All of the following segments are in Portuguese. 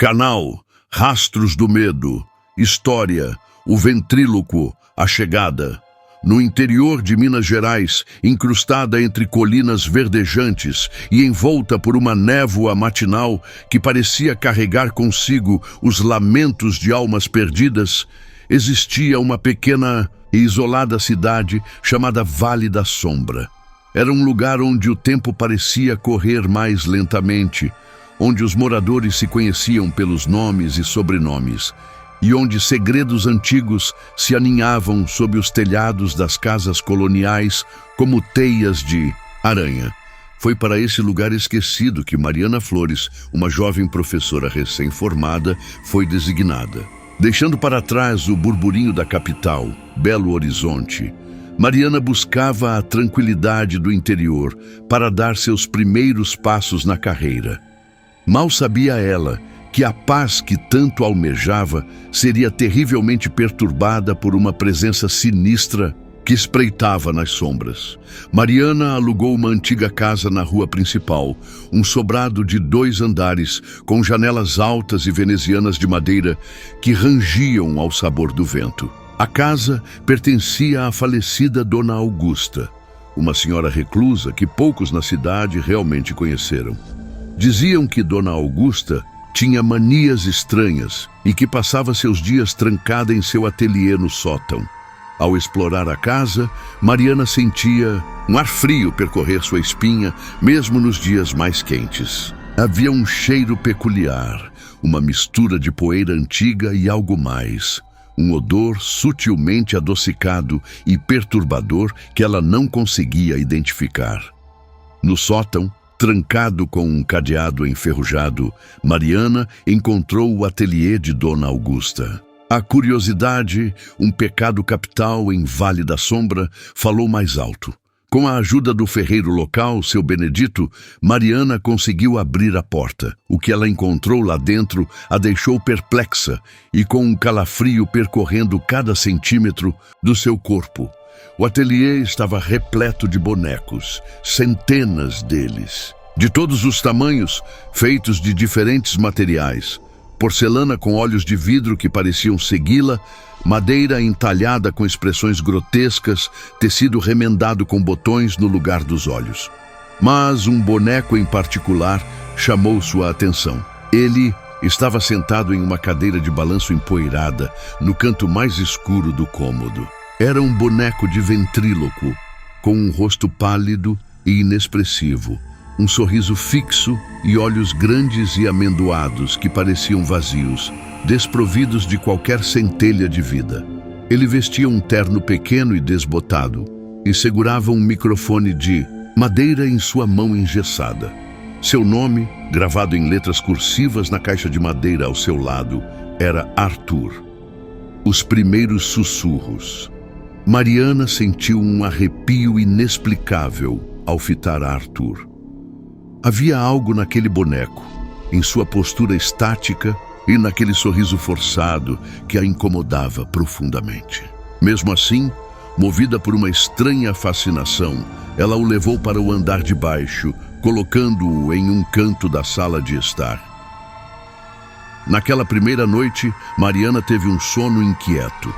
Canal, Rastros do Medo, História, O Ventríloco, A Chegada. No interior de Minas Gerais, incrustada entre colinas verdejantes e envolta por uma névoa matinal que parecia carregar consigo os lamentos de almas perdidas, existia uma pequena e isolada cidade chamada Vale da Sombra. Era um lugar onde o tempo parecia correr mais lentamente, onde os moradores se conheciam pelos nomes e sobrenomes, e onde segredos antigos se aninhavam sob os telhados das casas coloniais como teias de aranha. Foi para esse lugar esquecido que Mariana Flores, uma jovem professora recém-formada, foi designada. Deixando para trás o burburinho da capital, Belo Horizonte, Mariana buscava a tranquilidade do interior para dar seus primeiros passos na carreira. Mal sabia ela que a paz que tanto almejava seria terrivelmente perturbada por uma presença sinistra que espreitava nas sombras. Mariana alugou uma antiga casa na rua principal, um sobrado de 2 andares, com janelas altas e venezianas de madeira que rangiam ao sabor do vento. A casa pertencia à falecida Dona Augusta, uma senhora reclusa que poucos na cidade realmente conheceram. Diziam que Dona Augusta tinha manias estranhas e que passava seus dias trancada em seu ateliê no sótão. Ao explorar a casa, Mariana sentia um ar frio percorrer sua espinha, mesmo nos dias mais quentes. Havia um cheiro peculiar, uma mistura de poeira antiga e algo mais. Um odor sutilmente adocicado e perturbador que ela não conseguia identificar. No sótão, trancado com um cadeado enferrujado, Mariana encontrou o ateliê de Dona Augusta. A curiosidade, um pecado capital em Vale da Sombra, falou mais alto. Com a ajuda do ferreiro local, seu Benedito, Mariana conseguiu abrir a porta. O que ela encontrou lá dentro a deixou perplexa e com um calafrio percorrendo cada centímetro do seu corpo. O ateliê estava repleto de bonecos, centenas deles, de todos os tamanhos, feitos de diferentes materiais. Porcelana com olhos de vidro que pareciam segui-la, madeira entalhada com expressões grotescas, tecido remendado com botões no lugar dos olhos. Mas um boneco em particular chamou sua atenção. Ele estava sentado em uma cadeira de balanço empoeirada, no canto mais escuro do cômodo. Era um boneco de ventríloco, com um rosto pálido e inexpressivo, um sorriso fixo e olhos grandes e amendoados que pareciam vazios, desprovidos de qualquer centelha de vida. Ele vestia um terno pequeno e desbotado e segurava um microfone de madeira em sua mão engessada. Seu nome, gravado em letras cursivas na caixa de madeira ao seu lado, era Arthur. Os primeiros sussurros. Mariana sentiu um arrepio inexplicável ao fitar Arthur. Havia algo naquele boneco, em sua postura estática e naquele sorriso forçado que a incomodava profundamente. Mesmo assim, movida por uma estranha fascinação, ela o levou para o andar de baixo, colocando-o em um canto da sala de estar. Naquela primeira noite, Mariana teve um sono inquieto.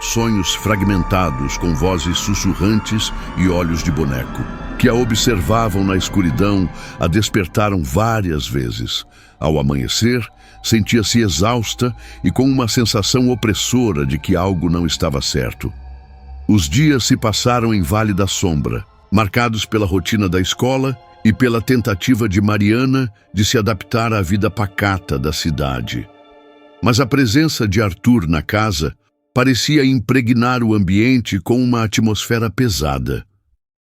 Sonhos fragmentados com vozes sussurrantes e olhos de boneco, que a observavam na escuridão, a despertaram várias vezes. Ao amanhecer, sentia-se exausta e com uma sensação opressora de que algo não estava certo. Os dias se passaram em Vale da Sombra, marcados pela rotina da escola e pela tentativa de Mariana de se adaptar à vida pacata da cidade. Mas a presença de Arthur na casa parecia impregnar o ambiente com uma atmosfera pesada.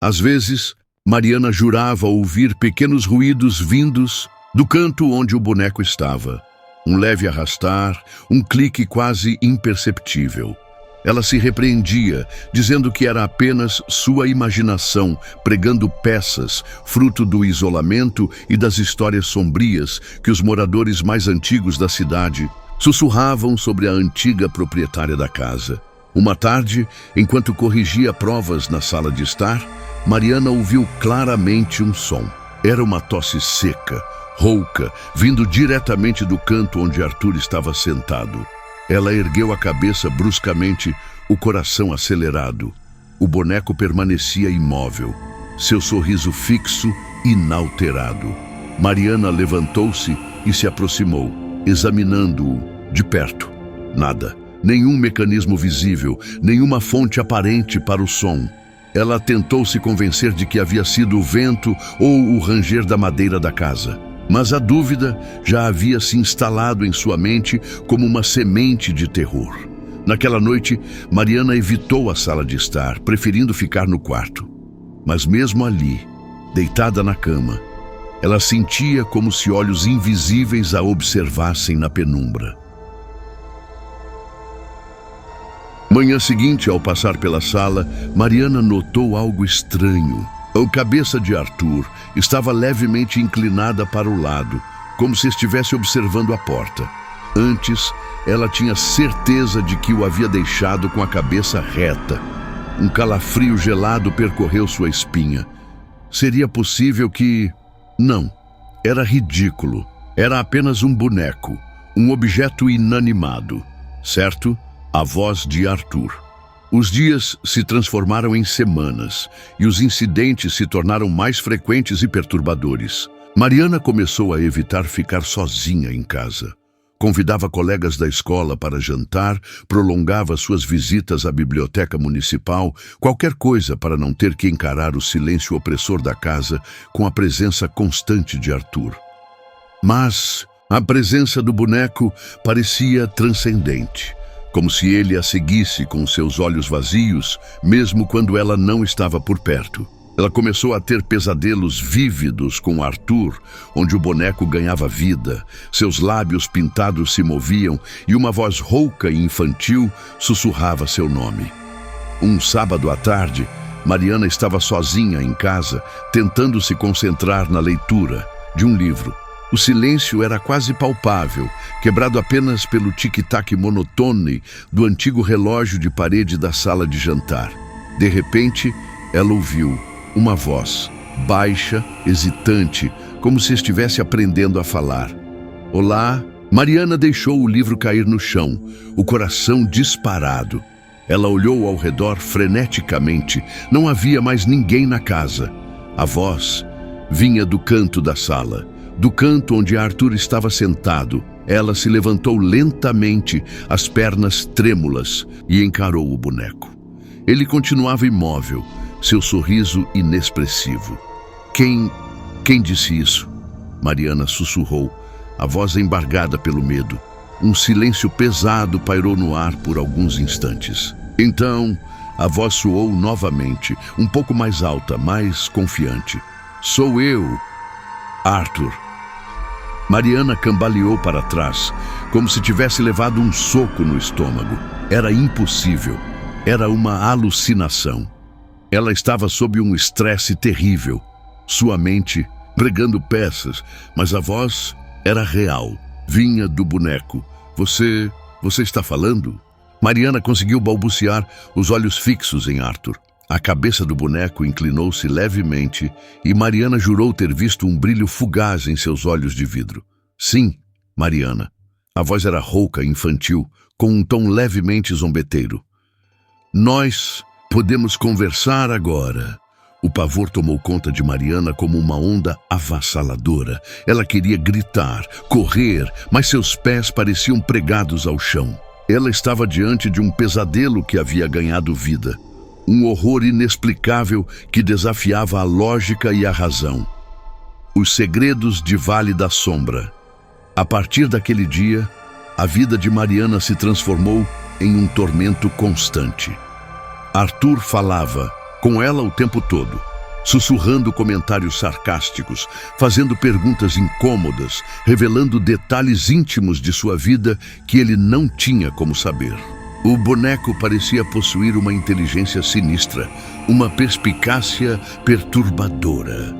Às vezes, Mariana jurava ouvir pequenos ruídos vindos do canto onde o boneco estava. Um leve arrastar, um clique quase imperceptível. Ela se repreendia, dizendo que era apenas sua imaginação pregando peças, fruto do isolamento e das histórias sombrias que os moradores mais antigos da cidade sussurravam sobre a antiga proprietária da casa. Uma tarde, enquanto corrigia provas na sala de estar, Mariana ouviu claramente um som. Era uma tosse seca, rouca, vindo diretamente do canto onde Arthur estava sentado. Ela ergueu a cabeça bruscamente, o coração acelerado. O boneco permanecia imóvel, seu sorriso fixo, inalterado. Mariana levantou-se e se aproximou, examinando-o de perto. Nada, nenhum mecanismo visível, nenhuma fonte aparente para o som. Ela tentou se convencer de que havia sido o vento ou o ranger da madeira da casa. Mas a dúvida já havia se instalado em sua mente como uma semente de terror. Naquela noite, Mariana evitou a sala de estar, preferindo ficar no quarto. Mas mesmo ali, deitada na cama, ela sentia como se olhos invisíveis a observassem na penumbra. Manhã seguinte, ao passar pela sala, Mariana notou algo estranho. A cabeça de Arthur estava levemente inclinada para o lado, como se estivesse observando a porta. Antes, ela tinha certeza de que o havia deixado com a cabeça reta. Um calafrio gelado percorreu sua espinha. Seria possível que... Não, era ridículo. Era apenas um boneco, um objeto inanimado. Certo? A voz de Arthur. Os dias se transformaram em semanas e os incidentes se tornaram mais frequentes e perturbadores. Mariana começou a evitar ficar sozinha em casa. Convidava colegas da escola para jantar, prolongava suas visitas à biblioteca municipal, qualquer coisa para não ter que encarar o silêncio opressor da casa com a presença constante de Arthur. Mas a presença do boneco parecia transcendente, como se ele a seguisse com seus olhos vazios, mesmo quando ela não estava por perto. Ela começou a ter pesadelos vívidos com Arthur, onde o boneco ganhava vida, seus lábios pintados se moviam e uma voz rouca e infantil sussurrava seu nome. Um sábado à tarde, Mariana estava sozinha em casa, tentando se concentrar na leitura de um livro. O silêncio era quase palpável, quebrado apenas pelo tic-tac monotone do antigo relógio de parede da sala de jantar. De repente, ela ouviu uma voz, baixa, hesitante, como se estivesse aprendendo a falar. Olá? Mariana deixou o livro cair no chão, o coração disparado. Ela olhou ao redor freneticamente. Não havia mais ninguém na casa. A voz vinha do canto da sala, do canto onde Arthur estava sentado. Ela se levantou lentamente, as pernas trêmulas, e encarou o boneco. Ele continuava imóvel, seu sorriso inexpressivo. Quem disse isso? Mariana sussurrou, a voz embargada pelo medo. Um silêncio pesado pairou no ar por alguns instantes. Então, a voz soou novamente, um pouco mais alta, mais confiante. Sou eu, Arthur. Mariana cambaleou para trás, como se tivesse levado um soco no estômago. Era impossível. Era uma alucinação. Ela estava sob um estresse terrível. Sua mente pregando peças, mas a voz era real. Vinha do boneco. Você está falando? Mariana conseguiu balbuciar, os olhos fixos em Arthur. A cabeça do boneco inclinou-se levemente e Mariana jurou ter visto um brilho fugaz em seus olhos de vidro. Sim, Mariana. A voz era rouca e infantil, com um tom levemente zombeteiro. Nós podemos conversar agora. O pavor tomou conta de Mariana como uma onda avassaladora. Ela queria gritar, correr, mas seus pés pareciam pregados ao chão. Ela estava diante de um pesadelo que havia ganhado vida. Um horror inexplicável que desafiava a lógica e a razão. Os segredos de Vale da Sombra. A partir daquele dia, a vida de Mariana se transformou em um tormento constante. Arthur falava com ela o tempo todo, sussurrando comentários sarcásticos, fazendo perguntas incômodas, revelando detalhes íntimos de sua vida que ele não tinha como saber. O boneco parecia possuir uma inteligência sinistra, uma perspicácia perturbadora.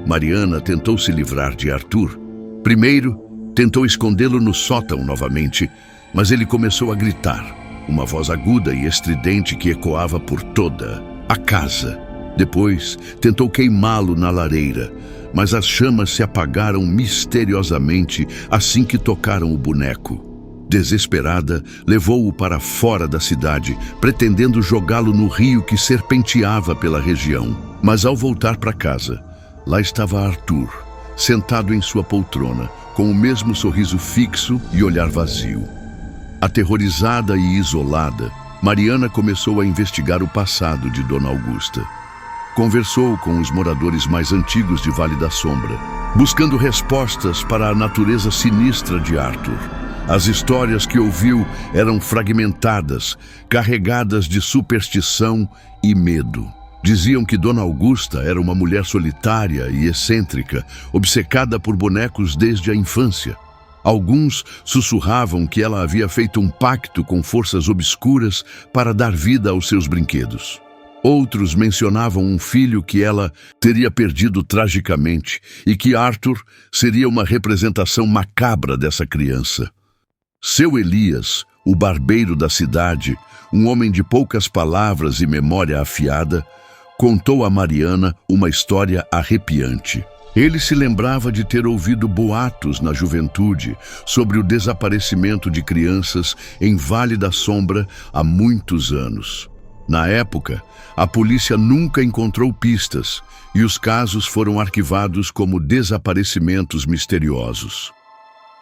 Mariana tentou se livrar de Arthur. Primeiro, tentou escondê-lo no sótão novamente, mas ele começou a gritar, uma voz aguda e estridente que ecoava por toda a casa. Depois, tentou queimá-lo na lareira, mas as chamas se apagaram misteriosamente assim que tocaram o boneco. Desesperada, levou-o para fora da cidade, pretendendo jogá-lo no rio que serpenteava pela região. Mas ao voltar para casa, lá estava Arthur, sentado em sua poltrona, com o mesmo sorriso fixo e olhar vazio. Aterrorizada e isolada, Mariana começou a investigar o passado de Dona Augusta. Conversou com os moradores mais antigos de Vale da Sombra, buscando respostas para a natureza sinistra de Arthur. As histórias que ouviu eram fragmentadas, carregadas de superstição e medo. Diziam que Dona Augusta era uma mulher solitária e excêntrica, obcecada por bonecos desde a infância. Alguns sussurravam que ela havia feito um pacto com forças obscuras para dar vida aos seus brinquedos. Outros mencionavam um filho que ela teria perdido tragicamente e que Arthur seria uma representação macabra dessa criança. Seu Elias, o barbeiro da cidade, um homem de poucas palavras e memória afiada, contou a Mariana uma história arrepiante. Ele se lembrava de ter ouvido boatos na juventude sobre o desaparecimento de crianças em Vale da Sombra há muitos anos. Na época, a polícia nunca encontrou pistas e os casos foram arquivados como desaparecimentos misteriosos.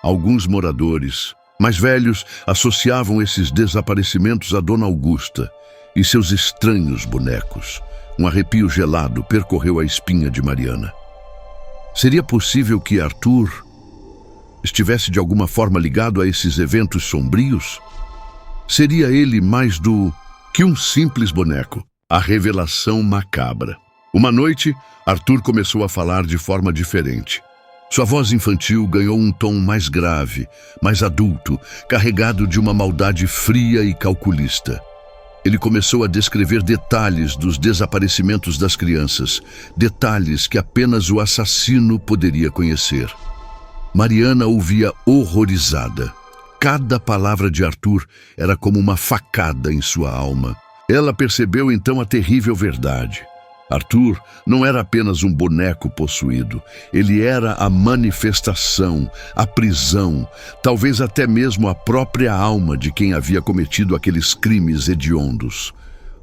Alguns moradores mais velhos associavam esses desaparecimentos a Dona Augusta e seus estranhos bonecos. Um arrepio gelado percorreu a espinha de Mariana. Seria possível que Arthur estivesse de alguma forma ligado a esses eventos sombrios? Seria ele mais do que um simples boneco? A revelação macabra. Uma noite, Arthur começou a falar de forma diferente. Sua voz infantil ganhou um tom mais grave, mais adulto, carregado de uma maldade fria e calculista. Ele começou a descrever detalhes dos desaparecimentos das crianças, detalhes que apenas o assassino poderia conhecer. Mariana ouvia horrorizada. Cada palavra de Arthur era como uma facada em sua alma. Ela percebeu então a terrível verdade. Arthur não era apenas um boneco possuído, ele era a manifestação, a prisão, talvez até mesmo a própria alma de quem havia cometido aqueles crimes hediondos.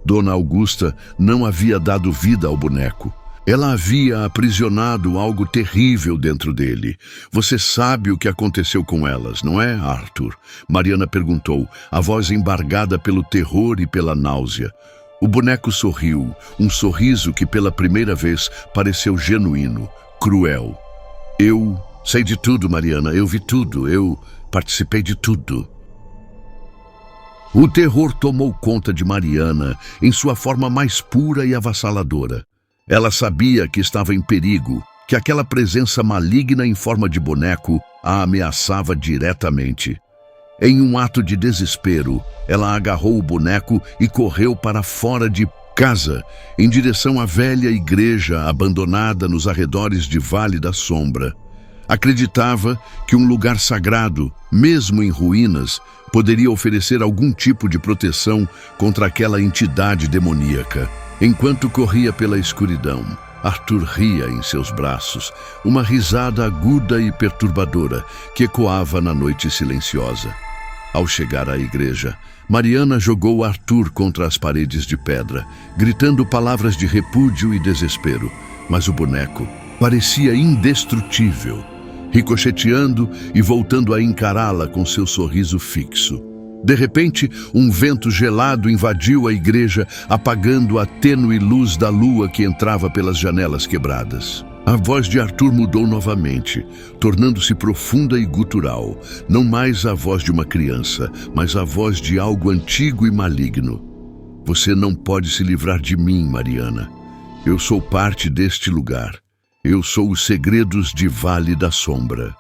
Dona Augusta não havia dado vida ao boneco. Ela havia aprisionado algo terrível dentro dele. Você sabe o que aconteceu com elas, não é, Arthur? Mariana perguntou, a voz embargada pelo terror e pela náusea. O boneco sorriu, um sorriso que pela primeira vez pareceu genuíno, cruel. Eu sei de tudo, Mariana, eu vi tudo, eu participei de tudo. O terror tomou conta de Mariana em sua forma mais pura e avassaladora. Ela sabia que estava em perigo, que aquela presença maligna em forma de boneco a ameaçava diretamente. Em um ato de desespero, ela agarrou o boneco e correu para fora de casa, em direção à velha igreja abandonada nos arredores de Vale da Sombra. Acreditava que um lugar sagrado, mesmo em ruínas, poderia oferecer algum tipo de proteção contra aquela entidade demoníaca. Enquanto corria pela escuridão, Arthur ria em seus braços, uma risada aguda e perturbadora que ecoava na noite silenciosa. Ao chegar à igreja, Mariana jogou Arthur contra as paredes de pedra, gritando palavras de repúdio e desespero, mas o boneco parecia indestrutível, ricocheteando e voltando a encará-la com seu sorriso fixo. De repente, um vento gelado invadiu a igreja, apagando a tênue luz da lua que entrava pelas janelas quebradas. A voz de Arthur mudou novamente, tornando-se profunda e gutural, não mais a voz de uma criança, mas a voz de algo antigo e maligno. Você não pode se livrar de mim, Mariana. Eu sou parte deste lugar. Eu sou os segredos de Vale da Sombra.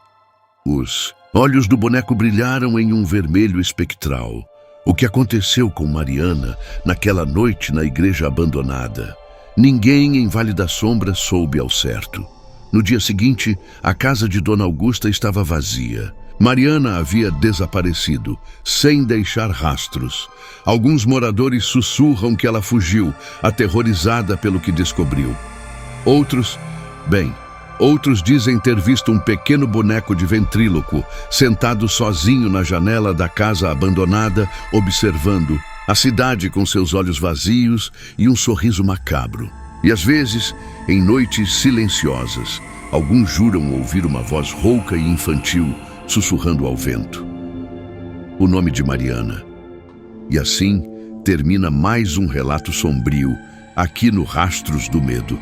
Os olhos do boneco brilharam em um vermelho espectral. O que aconteceu com Mariana naquela noite na igreja abandonada? Ninguém em Vale da Sombra soube ao certo. No dia seguinte, a casa de Dona Augusta estava vazia. Mariana havia desaparecido, sem deixar rastros. Alguns moradores sussurram que ela fugiu, aterrorizada pelo que descobriu. Outros, Outros dizem ter visto um pequeno boneco de ventríloco sentado sozinho na janela da casa abandonada, observando a cidade com seus olhos vazios e um sorriso macabro. E às vezes, em noites silenciosas, alguns juram ouvir uma voz rouca e infantil sussurrando ao vento o nome de Mariana. E assim termina mais um relato sombrio aqui no Rastros do Medo.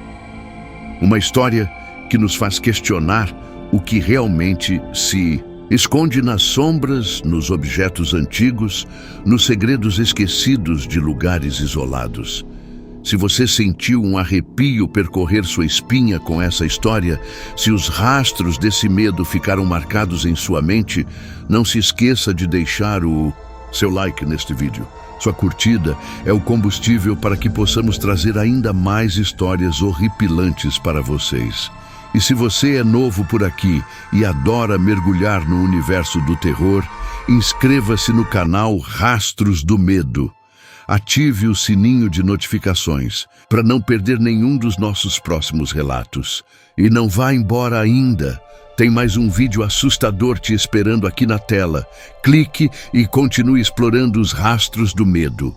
Uma história que nos faz questionar o que realmente se esconde nas sombras, nos objetos antigos, nos segredos esquecidos de lugares isolados. Se você sentiu um arrepio percorrer sua espinha com essa história, se os rastros desse medo ficaram marcados em sua mente, não se esqueça de deixar o seu like neste vídeo. Sua curtida é o combustível para que possamos trazer ainda mais histórias horripilantes para vocês. E se você é novo por aqui e adora mergulhar no universo do terror, inscreva-se no canal Rastros do Medo. Ative o sininho de notificações para não perder nenhum dos nossos próximos relatos. E não vá embora ainda. Tem mais um vídeo assustador te esperando aqui na tela. Clique e continue explorando os rastros do medo.